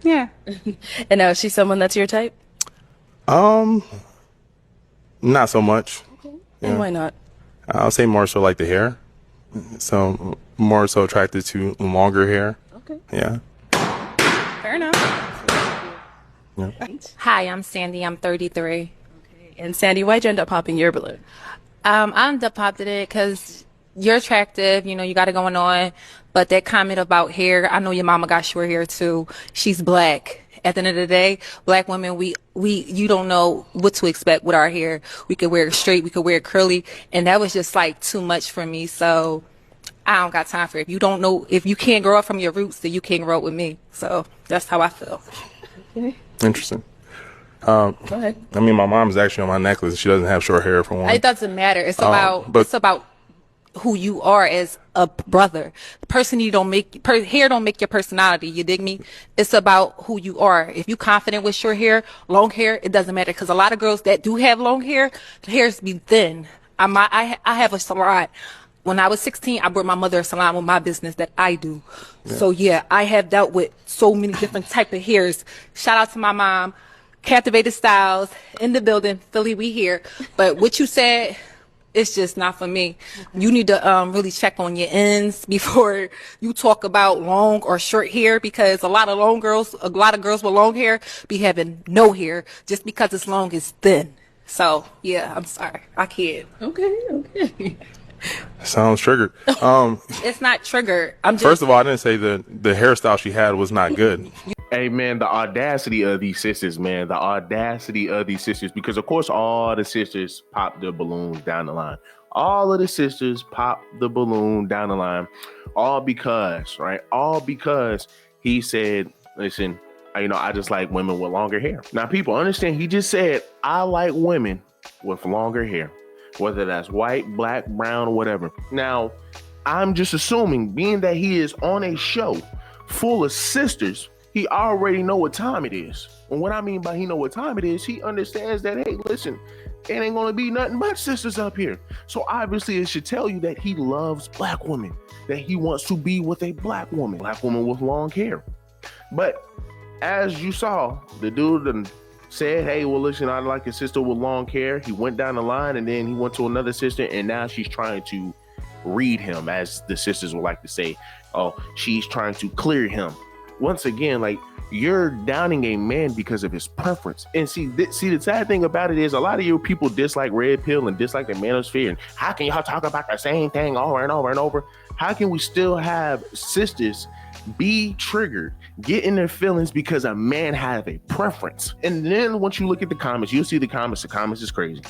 Yeah. And now is she someone that's your type? Um, Not so much. And Yeah. why not? I'll say more so like the hair. So more so attracted to longer hair. Okay. Yeah. Fair enough. Hi, I'm Sandy. I'm 33. And Sandy, why'd you end up popping your balloon? I ended up popping it because you're attractive. You know, you got it going on. But that comment about hair, I know your mama got short hair too. She's black. At the end of the day, black women, you don't know what to expect with our hair. We could wear it straight, we could wear it curly, and that was just like too much for me. So I don't got time for it. If you don't know, if you can't grow up from your roots, then you can't grow up with me. So that's how I feel. Interesting. Go ahead. I mean, my mom's actually on my necklace. She doesn't have short hair for one. It doesn't matter. It's but- it's about who you are as a brother. Person you don't make hair don't make your personality. You dig me? It's about who you are. If you confident with short hair, long hair, it doesn't matter. Because a lot of girls that do have long hair, the hairs be thin. I have a salon. When I was 16, I brought my mother a salon with my business that I do. So yeah, I have dealt with so many different type of hairs. Shout out to my mom. Captivated Styles in the building. Philly, we here. But what you said, it's just not for me. You need to really check on your ends before you talk about long or short hair, because a lot of girls with long hair be having no hair just because it's long is thin. So yeah, I'm sorry, I can't. Okay. Sounds triggered. It's not triggered. I'm just First of all, I didn't say the hairstyle she had was not good. Hey man, the audacity of these sisters, man. The audacity of these sisters, because of course all the sisters pop the balloons down the line. All of the sisters pop the balloon down the line. All because he said, listen, I just like women with longer hair. Now people understand, he just said, I like women with longer hair. Whether that's white, black, brown, or whatever. Now, I'm just assuming, being that he is on a show full of sisters, he already know what time it is. And what I mean by he know what time it is, he understands that, hey, listen, it ain't gonna be nothing but sisters up here. So obviously it should tell you that he loves black women, that he wants to be with a black woman with long hair. But as you saw, the dude said, hey, well, listen, I like a sister with long hair. He went down the line and then he went to another sister, and now she's trying to read him, as the sisters would like to say. Oh, she's trying to clear him. Once again, like, you're downing a man because of his preference. And see, the sad thing about it is a lot of you people dislike Red Pill and dislike the manosphere. And how can y'all talk about the same thing over and over and over? How can we still have sisters be triggered, get in their feelings because a man have a preference? And then once you look at the comments, you'll see the comments is crazy.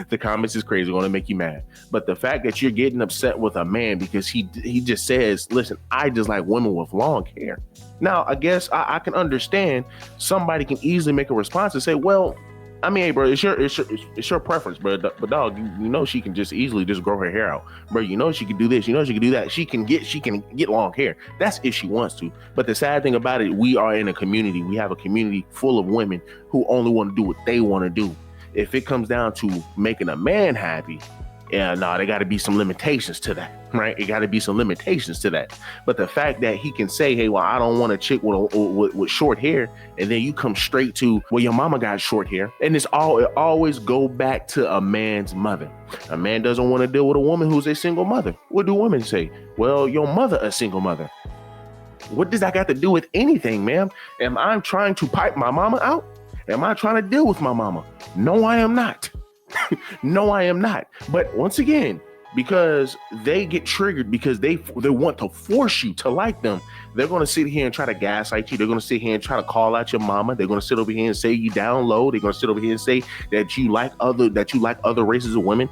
The comments is crazy, going to make you mad. But the fact that you're getting upset with a man because he just says, listen, I just like women with long hair. Now, I guess I can understand somebody can easily make a response and say, well, I mean, hey, bro, it's your preference, bro. But dog, you know she can just easily just grow her hair out, bro. You know she can do this. You know she can do that. She can get long hair. That's if she wants to. But the sad thing about it, we are in a community. We have a community full of women who only want to do what they want to do. If it comes down to making a man happy, there got to be some limitations to that, right? It got to be some limitations to that. But the fact that he can say, hey, well, I don't want a chick with short hair, and then you come straight to, well, your mama got short hair, and it always go back to a man's mother. A man doesn't want to deal with a woman who's a single mother. What do women say? Well, your mother a single mother. What does that got to do with anything, ma'am? Am I trying to pipe my mama out? Am I trying to deal with my mama? No, I am not. No, I am not. But once again, because they get triggered because they want to force you to like them, they're going to sit here and try to gaslight you. They're going to sit here and try to call out your mama. They're going to sit over here and say you down low. They're going to sit over here and say that you like other races of women.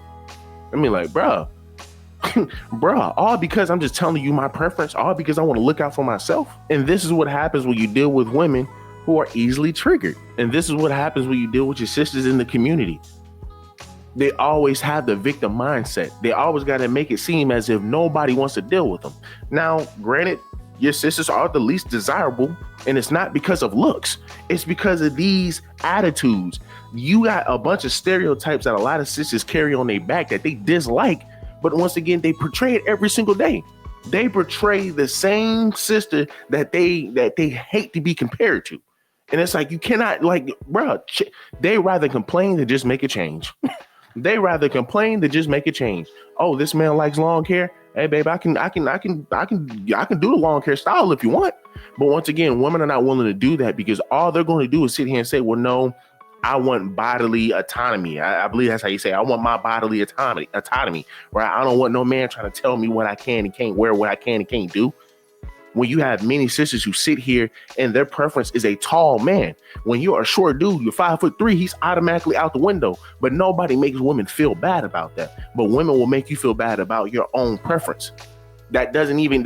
I mean, like, bruh, all because I'm just telling you my preference, all because I want to look out for myself. And this is what happens when you deal with women who are easily triggered. And this is what happens when you deal with your sisters in the community. They always have the victim mindset. They always got to make it seem as if nobody wants to deal with them. Now, granted, your sisters are the least desirable, and it's not because of looks. It's because of these attitudes. You got a bunch of stereotypes that a lot of sisters carry on their back that they dislike, but once again, they portray it every single day. They portray the same sister that they hate to be compared to. And it's like, you cannot, like, bro, they rather complain than just make a change. They rather complain than just make a change. Oh, this man likes long hair. Hey, babe, I can do the long hair style if you want. But once again, women are not willing to do that because all they're going to do is sit here and say, well, no, I want bodily autonomy. I believe that's how you say it. I want my bodily autonomy, right? I don't want no man trying to tell me what I can and can't wear, what I can and can't do. When you have many sisters who sit here and their preference is a tall man. When you're a short dude, you're 5'3", he's automatically out the window. But nobody makes women feel bad about that. But women will make you feel bad about your own preference. That doesn't even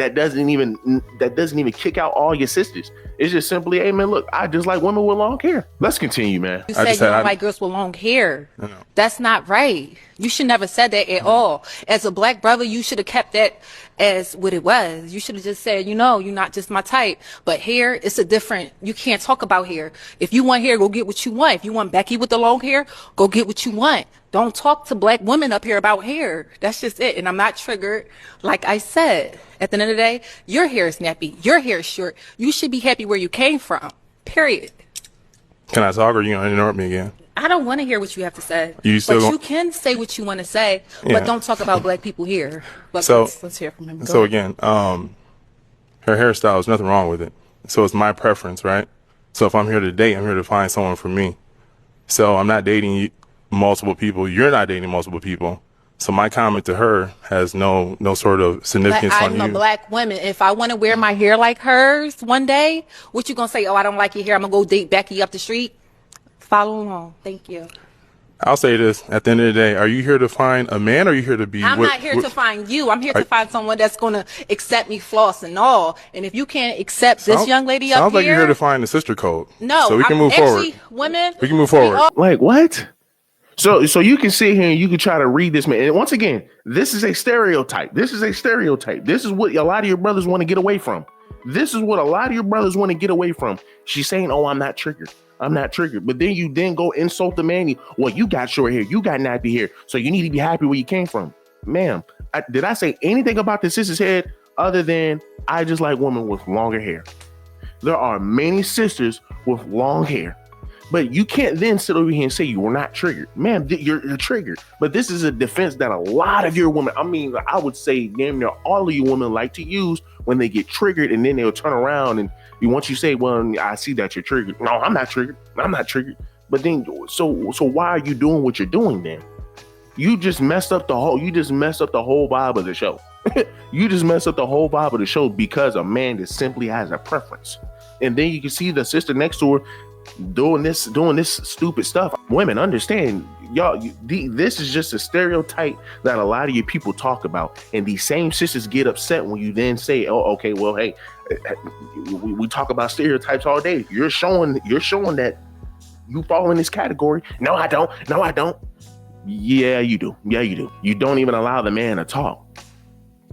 kick out all your sisters. It's just simply, hey man, look, I just like women with long hair. Let's continue, man. You said you don't like girls with long hair. No. That's not right. You should never said that at all. As a black brother, you should have kept that as what it was. You should have just said, you know, you're not just my type. But hair, it's a different, you can't talk about hair. If you want hair, go get what you want. If you want Becky with the long hair, go get what you want. Don't talk to black women up here about hair. That's just it. And I'm not triggered. Like I said, at the end of the day, your hair is nappy. Your hair is short. You should be happy where you came from. Period. Can I talk or you gonna interrupt me again? I don't want to hear what you have to say. You can say what you want to say, but don't talk about black people here. But so let's hear from him. So again, her hairstyle, is nothing wrong with it. So it's my preference, right? So if I'm here to date, I'm here to find someone for me. So I'm not dating multiple people. You're not dating multiple people. So my comment to her has no sort of significance on you. I'm a black woman. If I want to wear my hair like hers one day, what you gonna say? Oh, I don't like your hair. I'm gonna go date Becky up the street. Follow along. Thank you. I'll say this. At the end of the day, are you here to find a man or are you here to be I'm not here to find you. I'm here to find someone that's going to accept me, floss and all. And if you can't accept this young lady up here. Sounds like you're here to find the sister code. No. So we can move forward. Women. We can move forward. Like what? So you can sit here and you can try to read this man. And once again, this is a stereotype. This is what a lot of your brothers want to get away from. This is what a lot of your brothers want to get away from. She's saying, oh, I'm not triggered. But then you go insult the man. Well, you got short hair. You got nappy hair. So you need to be happy where you came from. Ma'am, did I say anything about the sister's head other than I just like women with longer hair? There are many sisters with long hair. But you can't then sit over here and say you were not triggered. Ma'am, you're triggered. But this is a defense that a lot of your women, I would say damn near all of you women like to use when they get triggered, and then they'll turn around and once you say, well, I see that you're triggered. No, I'm not triggered. But then, so why are you doing what you're doing then? You just messed up the whole vibe of the show. You just messed up the whole vibe of the show because a man that simply has a preference. And then you can see the sister next to her doing this stupid stuff. Women, understand, y'all, this is just a stereotype that a lot of you people talk about, and these same sisters get upset when you then say, oh, okay, well, hey, we talk about stereotypes all day. You're showing that you fall in this category. No, I don't. Yeah, you do. You don't even allow the man to talk.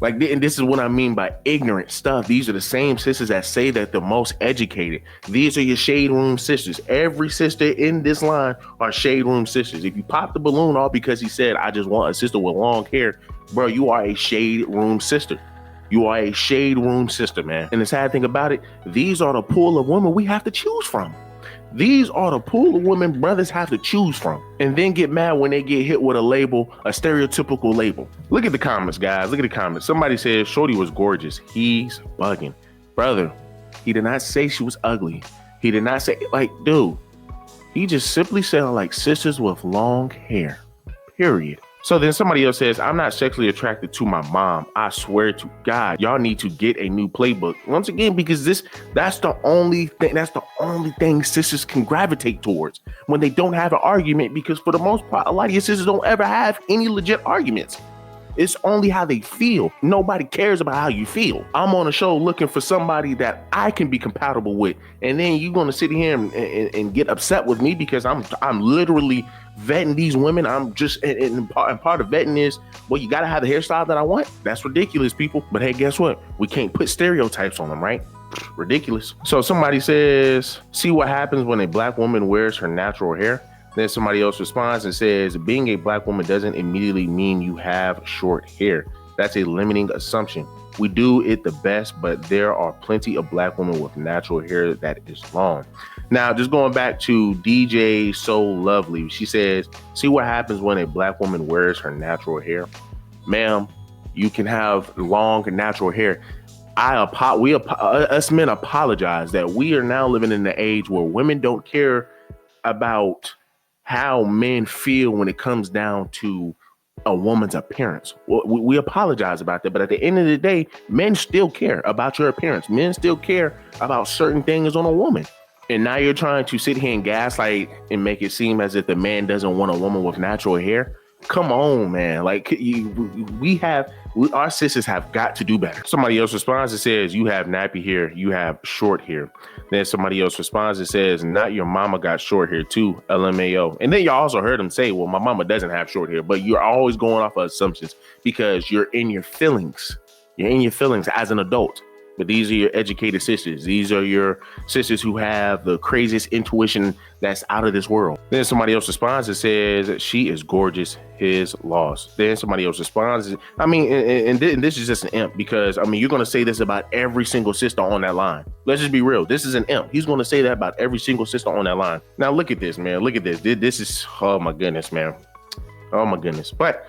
Like, and this is what I mean by ignorant stuff. These are the same sisters that say that they're most educated. These are your shade room sisters. Every sister in this line are shade room sisters. If you pop the balloon all because he said, I just want a sister with long hair, bro, you are a shade room sister. You are a shade room sister, man. And the sad thing about it, these are the pool of women we have to choose from. These are the pool of women brothers have to choose from, and then get mad when they get hit with a label, a stereotypical label. Look at the comments, guys. Look at the comments. Somebody says Shorty was gorgeous. He's bugging. Brother, he did not say she was ugly. He did not say, like, dude, he just simply said, like, sisters with long hair, period. So then somebody else says, I'm not sexually attracted to my mom. I swear to God, y'all need to get a new playbook. Once again, because that's the only thing sisters can gravitate towards when they don't have an argument, because for the most part, a lot of your sisters don't ever have any legit arguments. It's only how they feel. Nobody cares about how you feel. I'm on a show looking for somebody that I can be compatible with. And then you're going to sit here and get upset with me because I'm literally vetting these women. I'm just, and part of vetting is, well, you got to have the hairstyle that I want. That's ridiculous, people. But hey, guess what? We can't put stereotypes on them, right? Ridiculous. So somebody says, see what happens when a black woman wears her natural hair. Then somebody else responds and says, being a black woman doesn't immediately mean you have short hair. That's a limiting assumption. We do it the best, but there are plenty of black women with natural hair that is long. Now, just going back to DJ So Lovely, she says, see what happens when a black woman wears her natural hair. Ma'am, you can have long natural hair. Us men apologize that we are now living in the age where women don't care about how men feel when it comes down to a woman's appearance. We apologize about that, but at the end of the day, men still care about your appearance. Men still care about certain things on a woman. And now you're trying to sit here and gaslight and make it seem as if the man doesn't want a woman with natural hair. Come on, man. Like our sisters have got to do better. Somebody else responds and says, you have nappy hair, you have short hair. Then somebody else responds and says, not your mama got short hair too, LMAO. And then you also heard him say, well, my mama doesn't have short hair, but you're always going off of assumptions because you're in your feelings. You're in your feelings as an adult. But these are your educated sisters. These are your sisters who have the craziest intuition that's out of this world. Then somebody else responds and says, she is gorgeous, his loss. Then somebody else responds. I mean, and this is just an imp because, I mean, you're going to say this about every single sister on that line. Let's just be real. This is an imp. He's going to say that about every single sister on that line. Now, look at this, man. Look at this. This is, oh my goodness, man. Oh my goodness. But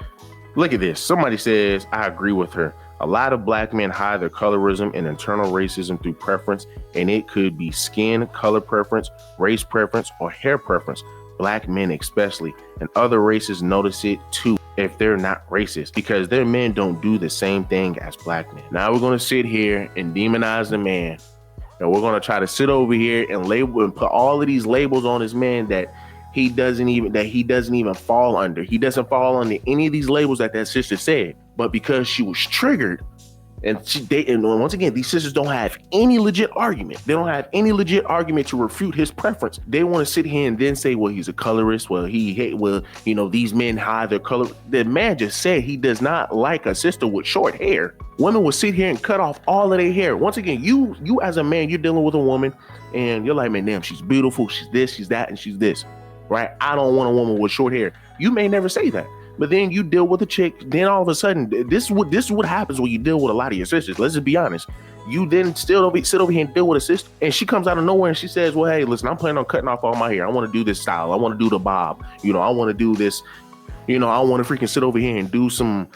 look at this. Somebody says, I agree with her. A lot of black men hide their colorism and internal racism through preference, and it could be skin color preference, race preference, or hair preference. Black men especially, and other races notice it too if they're not racist, because their men don't do the same thing as black men. Now we're going to sit here and demonize the man, and we're going to try to sit over here and label and put all of these labels on this man that he doesn't even fall under. He doesn't fall under any of these labels that sister said. But because she was triggered, and once again, these sisters don't have any legit argument. They don't have any legit argument to refute his preference. They want to sit here and then say, well, he's a colorist. Well, these men hide their color. The man just said he does not like a sister with short hair. Women will sit here and cut off all of their hair. Once again, you as a man, you're dealing with a woman and you're like, man, damn, she's beautiful. She's this, she's that, and she's this. Right? I don't want a woman with short hair. You may never say that, but then you deal with a chick. Then all of a sudden, this is what happens when you deal with a lot of your sisters. Let's just be honest. You then still sit over here and deal with a sister, and she comes out of nowhere and she says, well, hey, listen, I'm planning on cutting off all my hair. I want to do this style. I want to do the bob. I want to do this. I want to freaking sit over here and do some.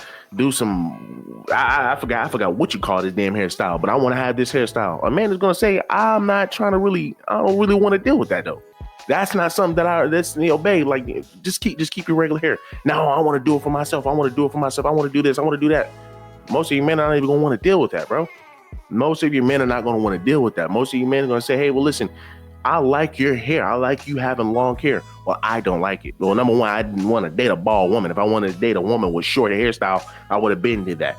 I forgot what you call this damn hairstyle, but I want to have this hairstyle. A man is gonna say, I don't really want to deal with that though. That's not something that babe, like, just keep your regular hair. No, I want to do it for myself. I want to do it for myself. I want to do this. I want to do that. Most of you men are not even going to want to deal with that, bro. Most of you men are not going to want to deal with that. Most of you men are going to say, hey, well, listen, I like your hair. I like you having long hair. Well, I don't like it. Well, number one, I didn't want to date a bald woman. If I wanted to date a woman with short hairstyle, I would have been did that.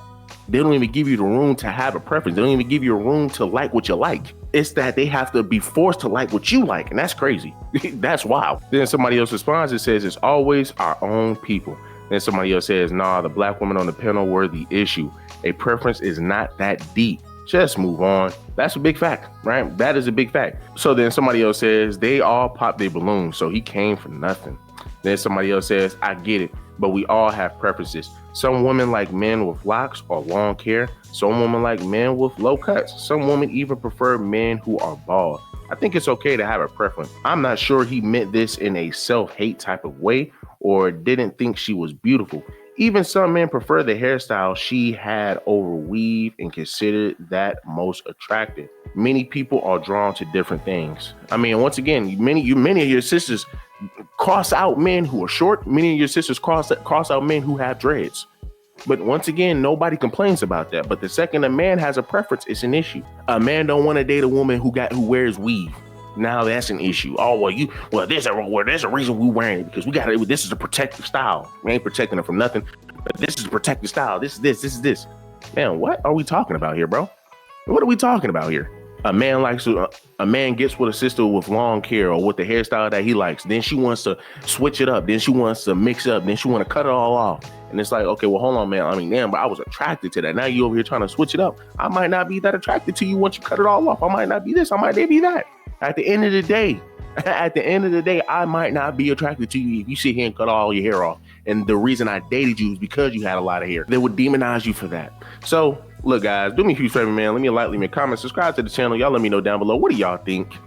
They don't even give you the room to have a preference. They don't even give you a room to like what you like. It's that they have to be forced to like what you like. And that's crazy. That's wild. Then somebody else responds and says, it's always our own people. Then somebody else says, nah, the black women on the panel were the issue. A preference is not that deep. Just move on. That's a big fact, right? That is a big fact. So then somebody else says, they all popped their balloons, so he came for nothing. Then somebody else says, I get it, but we all have preferences. Some women like men with locks or long hair. Some women like men with low cuts. Some women even prefer men who are bald. I think it's okay to have a preference. I'm not sure he meant this in a self-hate type of way or didn't think she was beautiful. Even some men prefer the hairstyle she had over weave and considered that most attractive. Many people are drawn to different things. I mean, once again, many of your sisters cross out men who are short. Many of your sisters cross out men who have dreads. But once again, nobody complains about that. But the second a man has a preference, it's an issue. A man don't want to date a woman who wears weave. Now that's an issue. Oh, there's a reason we're wearing it because this is a protective style. We ain't protecting it from nothing, but this is a protective style. This is this. Man, what are we talking about here, bro? What are we talking about here? A man gets with a sister with long hair or with the hairstyle that he likes. Then she wants to switch it up. Then she wants to mix it up. Then she want to cut it all off. And it's like, okay, well, hold on, man. I mean, damn, but I was attracted to that. Now you over here trying to switch it up. I might not be that attracted to you once you cut it all off. I might not be this. I might not be that. At the end of the day, I might not be attracted to you if you sit here and cut all your hair off And the reason I dated you is because you had a lot of hair. They would demonize you for that. So look, guys, do me a huge favor, man. Leave me a like, leave me a comment, subscribe to the channel. Y'all let me know down below. What do y'all think?